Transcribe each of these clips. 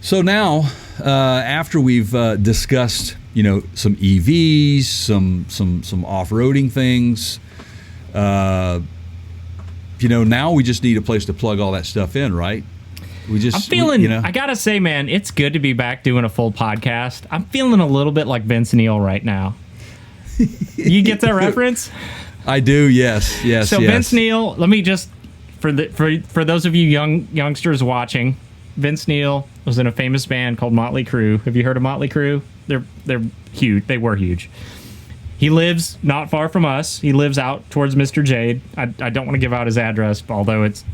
So now, after we've discussed, some EVs, some off-roading things, now we just need a place to plug all that stuff in, right? I gotta say, man, it's good to be back doing a full podcast. I'm feeling a little bit like Vince Neil right now. You get that reference? I do, yes. So Vince Neil, let me just for those of you youngsters watching, Vince Neil was in a famous band called Motley Crue. Have you heard of Motley Crue? They're huge. They were huge. He lives not far from us. He lives out towards Mr. Jade. I don't want to give out his address, although it's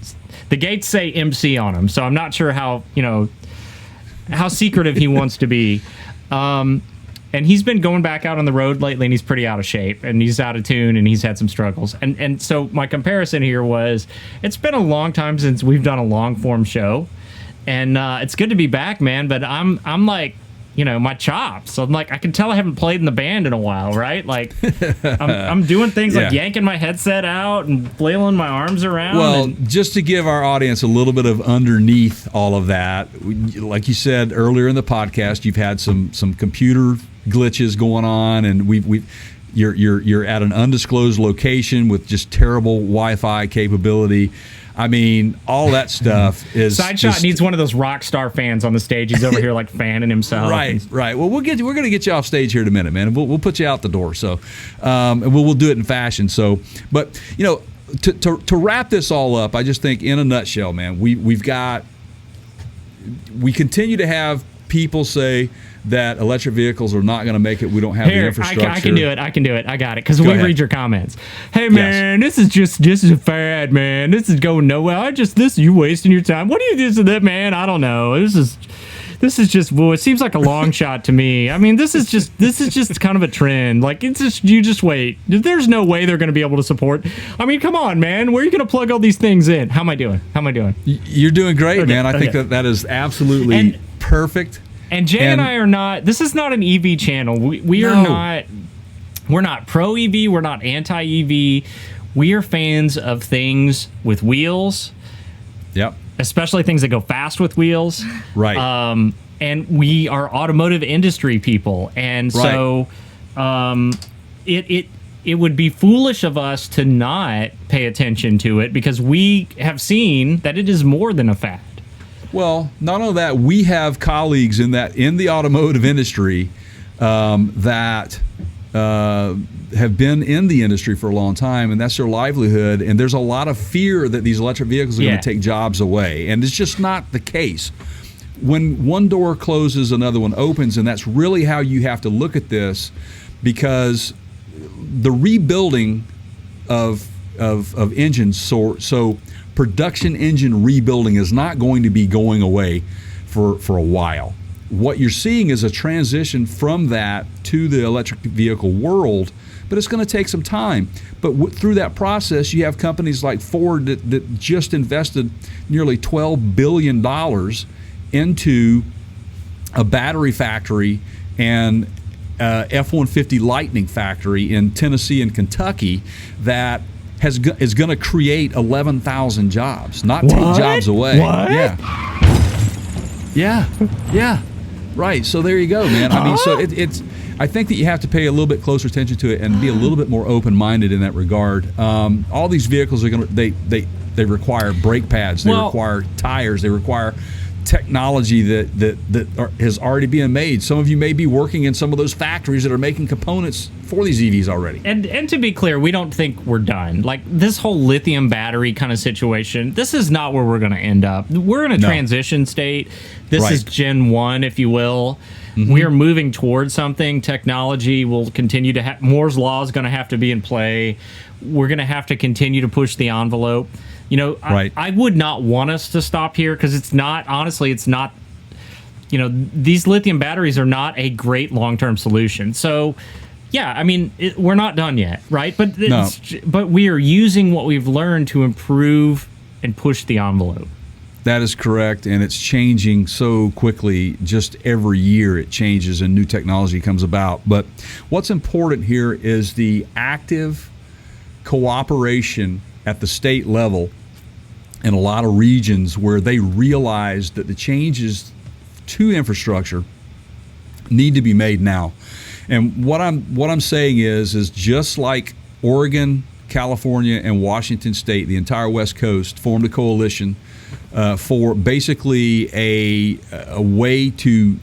the gates say MC on them, so I'm not sure how secretive he wants to be. And he's been going back out on the road lately, and he's pretty out of shape, and he's out of tune, and he's had some struggles. And so my comparison here was, it's been a long time since we've done a long form show, and it's good to be back, man. But I'm like, my chops. So I'm like, I can tell I haven't played in the band in a while, right? Like, I'm doing things like yanking my headset out and flailing my arms around. Well, just to give our audience a little bit of underneath all of that, like you said earlier in the podcast, you've had some computer glitches going on, and you're at an undisclosed location with just terrible Wi-Fi capability. I mean, all that stuff is Sideshot needs one of those rock star fans on the stage. He's over here like fanning himself. Right. Well, we're going to get you off stage here in a minute, man. We'll put you out the door. So, and we'll do it in fashion. So, but to wrap this all up, I just think in a nutshell, man, we continue to have people say that electric vehicles are not going to make it. We don't have the infrastructure. I can do it. I got it. Because we read your comments. Hey, man, this is a fad, man. This is going nowhere. You wasting your time. What do you do to that, man? I don't know. This is just, well, it seems like a long shot to me. I mean, this is just kind of a trend. Like, you just wait. There's no way they're going to be able to support. I mean, come on, man. Where are you going to plug all these things in? How am I doing? You're doing great, man. I think that is absolutely perfect. And Jay and I are not. This is not an EV channel. We are not. We're not pro EV. We're not anti EV. We are fans of things with wheels. Yep. Especially things that go fast with wheels. Right. And we are automotive industry people, and so it would be foolish of us to not pay attention to it, because we have seen that it is more than a fad. Well, not only that, we have colleagues in the automotive industry that have been in the industry for a long time, and that's their livelihood. And there's a lot of fear that these electric vehicles are going to take jobs away, and it's just not the case. When one door closes, another one opens, and that's really how you have to look at this, because the rebuilding of engines, so production engine rebuilding is not going to be going away for a while. What you're seeing is a transition from that to the electric vehicle world, but it's going to take some time. But through that process, you have companies like Ford that just invested nearly $12 billion into a battery factory and F-150 Lightning factory in Tennessee and Kentucky that is going to create 11,000 jobs, not take jobs away. What? Yeah. Right. So there you go, man. I mean, so it's. I think that you have to pay a little bit closer attention to it and be a little bit more open-minded in that regard. All these vehicles are going to they require brake pads, they require tires, they require technology that is already being made. Some of you may be working in some of those factories that are making components for these EVs already. And to be clear, we don't think we're done. Like, this whole lithium battery kind of situation, this is not where we're going to end up. We're in a transition state. This is Gen 1, if you will. Mm-hmm. We are moving towards something. Technology will continue to have... Moore's Law is going to have to be in play. We're going to have to continue to push the envelope. I would not want us to stop here, because it's not, these lithium batteries are not a great long-term solution. So, yeah, I mean, we're not done yet, right? But we are using what we've learned to improve and push the envelope. That is correct, and it's changing so quickly. Just every year it changes and new technology comes about. But what's important here is the active cooperation at the state level in a lot of regions where they realize that the changes to infrastructure need to be made now. And what I'm saying is just like Oregon, California, and Washington State, the entire West Coast formed a coalition for basically a way to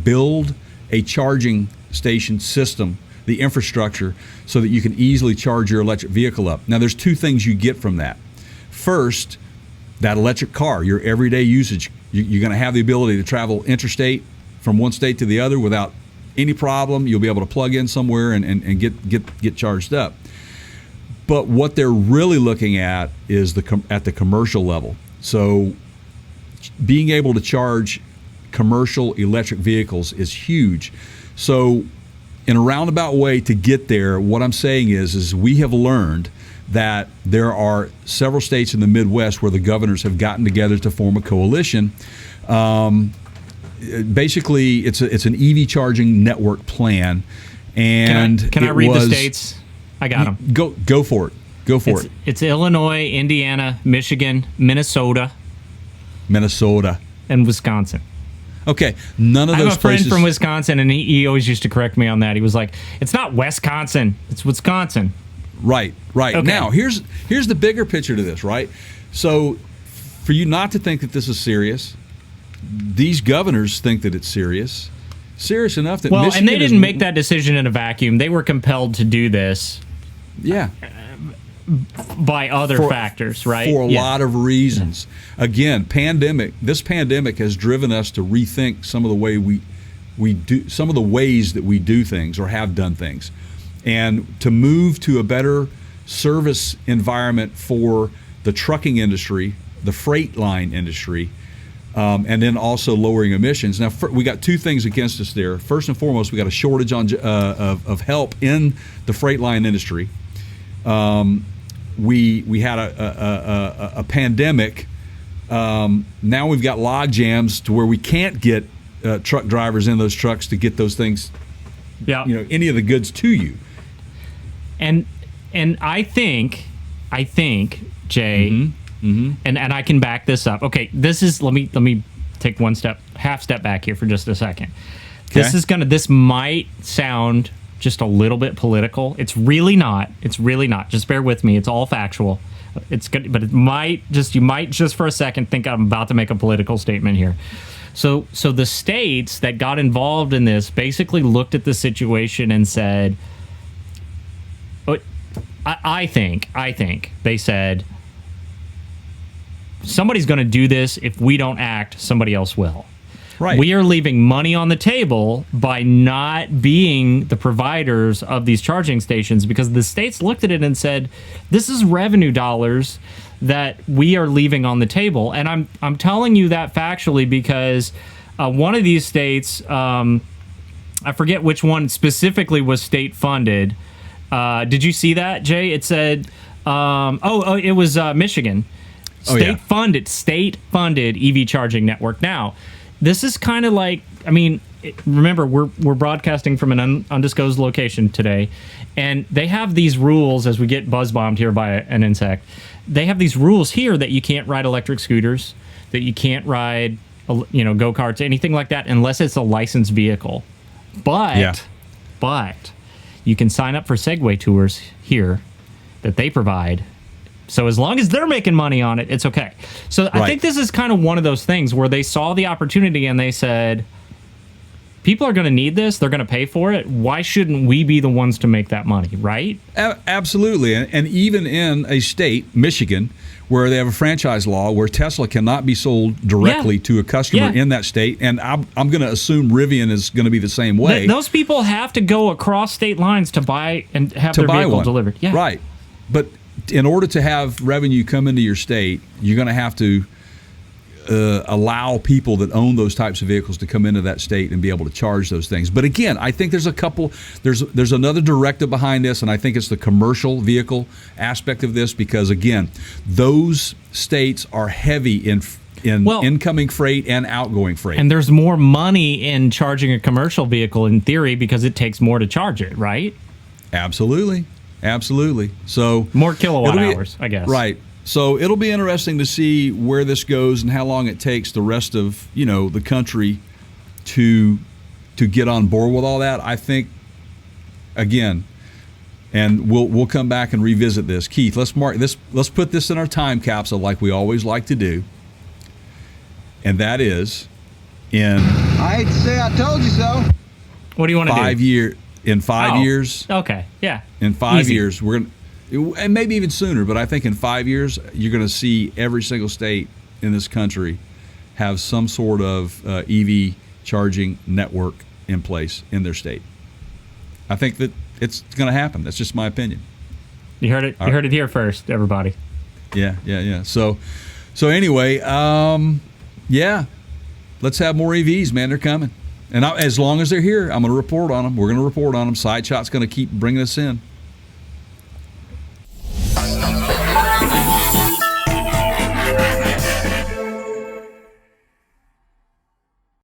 build a charging station system, the infrastructure, so that you can easily charge your electric vehicle up. Now, there's two things you get from that. First, that electric car, your everyday usage, you're going to have the ability to travel interstate from one state to the other without any problem. You'll be able to plug in somewhere and get charged up. But what they're really looking at is at the commercial level. So being able to charge commercial electric vehicles is huge. So in a roundabout way to get there, what I'm saying is we have learned that there are several states in the Midwest where the governors have gotten together to form a coalition. Basically, it's an EV charging network plan. And can I read the states? I got them. Go for it. Go for it. It's Illinois, Indiana, Michigan, Minnesota, and Wisconsin. Okay, none of those places. I have a friend from Wisconsin, and he always used to correct me on that. He was like, "It's not Wisconsin, it's Wisconsin." Right. Okay. Now, here's the bigger picture to this, right? So, for you not to think that this is serious, these governors think that it's serious enough that Michigan and they didn't make that decision in a vacuum. They were compelled to do this. Yeah. By other factors, right? For a lot of reasons. Again, this pandemic has driven us to rethink some of the way we do some of the ways that we do things or have done things, and to move to a better service environment for the trucking industry, the freight line industry, and then also lowering emissions. Now, we got two things against us there. First and foremost, we got a shortage of help in the freight line industry. We had a pandemic. Now we've got log jams to where we can't get truck drivers in those trucks to get those things, any of the goods to you. And I think, Jay, and I can back this up. Okay, this is let me take half step back here for just a second. Okay. This might sound just a little bit political. It's really not. Just bear with me. It's all factual. It's good, but you might just for a second think I'm about to make a political statement here. So the states that got involved in this basically looked at the situation and said, I think they said, somebody's going to do this. If we don't act, somebody else will. Right. We are leaving money on the table by not being the providers of these charging stations, because the states looked at it and said, this is revenue dollars that we are leaving on the table. And I'm telling you that factually because one of these states, I forget which one specifically, was state funded. Did you see that, Jay? It said, it was Michigan. State funded EV charging network. Now, this is kind of like, remember, we're broadcasting from an undisclosed location today, and they have these rules as we get buzz bombed here by an insect. They have these rules here that you can't ride electric scooters, that you can't ride, go-karts, anything like that, unless it's a licensed vehicle. But you can sign up for Segway tours here that they provide. So as long as they're making money on it, it's okay. So I think this is kind of one of those things where they saw the opportunity and they said, people are going to need this. They're going to pay for it. Why shouldn't we be the ones to make that money, right? Absolutely. And even in a state, Michigan, where they have a franchise law where Tesla cannot be sold directly to a customer in that state, and I'm going to assume Rivian is going to be the same way. Those people have to go across state lines to buy and have their vehicle delivered. Yeah. Right. But in order to have revenue come into your state, you're going to have to allow people that own those types of vehicles to come into that state and be able to charge those things. But again, I think there's there's another directive behind this, and I think it's the commercial vehicle aspect of this, because again, those states are heavy in incoming freight and outgoing freight. And there's more money in charging a commercial vehicle in theory because it takes more to charge it, right? Absolutely. So more kilowatt hours, I guess. Right. So it'll be interesting to see where this goes and how long it takes the rest of the country to get on board with all that. I think, again, and we'll come back and revisit this. Keith, let's mark this. Let's put this in our time capsule like we always like to do. And that is in I hate to say I told you so. What do you want to do? 5 year in 5 years. Okay. Yeah. In 5 Easy. years, we're gonna, and maybe even sooner, but I think in 5 years you're going to see every single state in this country have some sort of EV charging network in place in their state. I think that it's going to happen. That's just my opinion. You heard it. You heard it here first, everybody. Yeah. So anyway, yeah, let's have more EVs, man. They're coming. And as long as they're here, I'm going to report on them. We're going to report on them. SideShot's going to keep bringing us in.